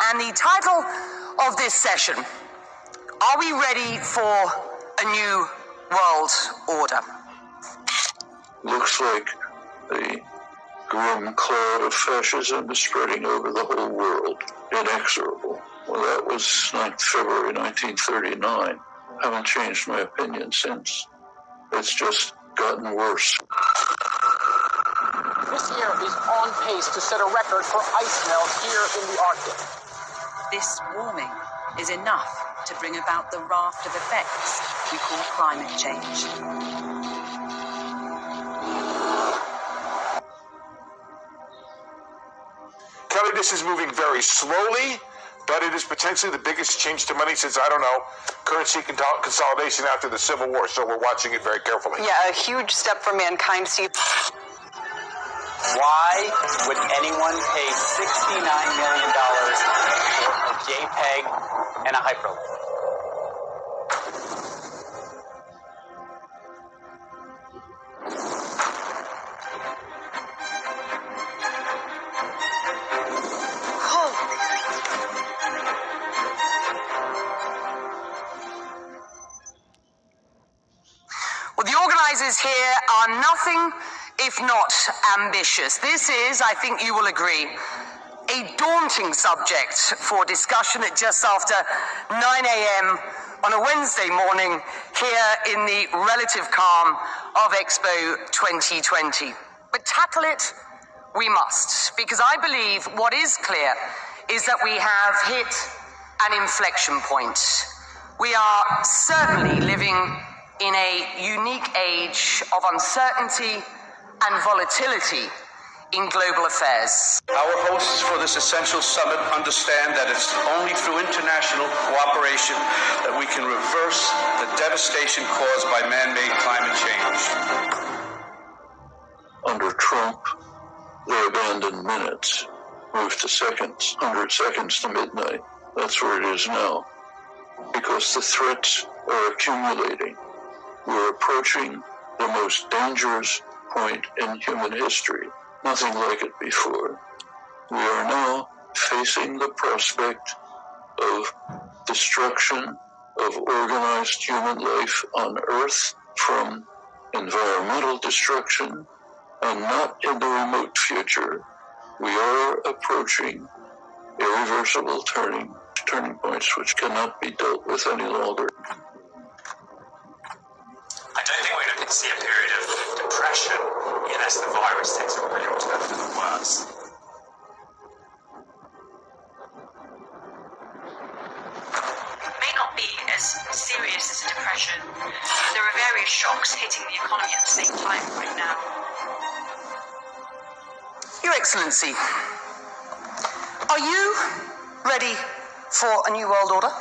And the title of this session, are we ready for a new world order? Looks like the grim cloud of fascism is spreading over the whole world, inexorable. Well, that was February 1939. Haven't changed my opinion since. It's just gotten worse. This year is on pace to set a record for ice melt here in the Arctic. This warming is enough to bring about the raft of effects we call climate change. Kelly, this is moving very slowly, but it is potentially the biggest change to money since, I don't know, currency consolidation after the Civil War. So we're watching it very carefully. Yeah, a huge step for mankind. Why would anyone pay $69 million for a JPEG and a hyperlink? Well, the organizers here are nothing if not ambitious. This is, I think you will agree, a daunting subject for discussion at just after 9 a.m. on a Wednesday morning here in the relative calm of Expo 2020. But tackle it we must, because I believe what is clear is that we have hit an inflection point. We are certainly living in a unique age of uncertainty and volatility in global affairs. Our hosts for this essential summit understand that it's only through international cooperation that we can reverse the devastation caused by man-made climate change. Under Trump, they abandoned minutes, moved to seconds, 100 seconds to midnight. That's where it is now, because the threats are accumulating. We're approaching the most dangerous point in human history. Nothing like it before. We are now facing the prospect of destruction of organized human life on Earth from environmental destruction, and not in the remote future. We are approaching irreversible turning points which cannot be dealt with any longer. I don't think we're going to see a period of depression unless the virus takes a real turn for the worse. It may not be as serious as a depression. There are various shocks hitting the economy at the same time right now. Your Excellency, are you ready for a new world order?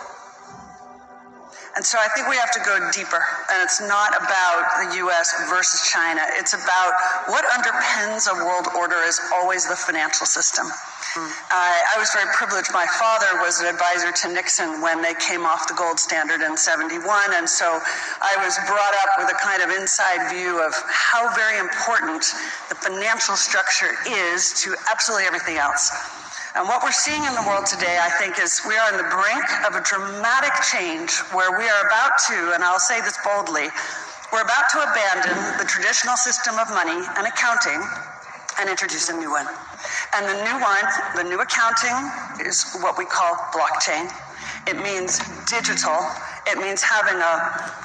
And so I think we have to go deeper. And it's not about the U.S. versus China. It's about what underpins a world order is always the financial system. I was very privileged. My father was an advisor to Nixon when they came off the gold standard in '71. And so I was brought up with a kind of inside view of how very important the financial structure is to absolutely everything else. And what we're seeing in the world today, I think, is we are on the brink of a dramatic change where we are about to, and I'll say this boldly, we're about to abandon the traditional system of money and accounting and introduce a new one. And the new one, the new accounting, is what we call blockchain. It means digital. It means having a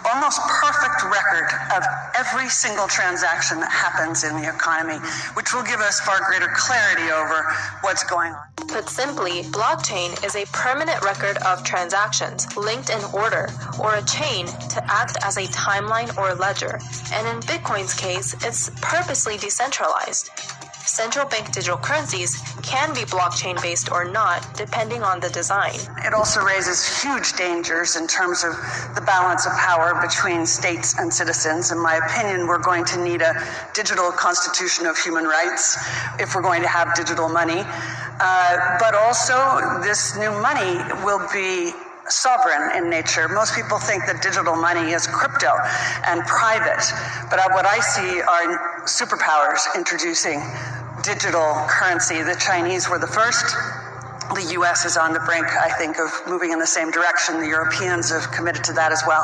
almost perfect record of every single transaction that happens in the economy, which will give us far greater clarity over what's going on. Put simply, blockchain is a permanent record of transactions linked in order, or a chain to act as a timeline or ledger. And in Bitcoin's case, it's purposely decentralized. Central bank digital currencies can be blockchain-based or not, depending on the design. It also raises huge dangers in terms of the balance of power between states and citizens. In my opinion, we're going to need a digital constitution of human rights if we're going to have digital money. But also, this new money will be sovereign in nature. Most people think that digital money is crypto and private, but what I see are superpowers introducing digital currency. The Chinese were the first. The U.S. is on the brink, I think, of moving in the same direction. The Europeans have committed to that as well.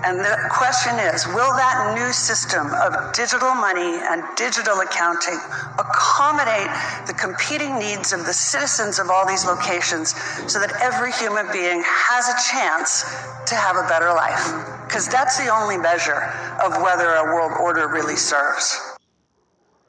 And the question is, will that new system of digital money and digital accounting accommodate the competing needs of the citizens of all these locations so that every human being has a chance to have a better life? Because that's the only measure of whether a world order really serves.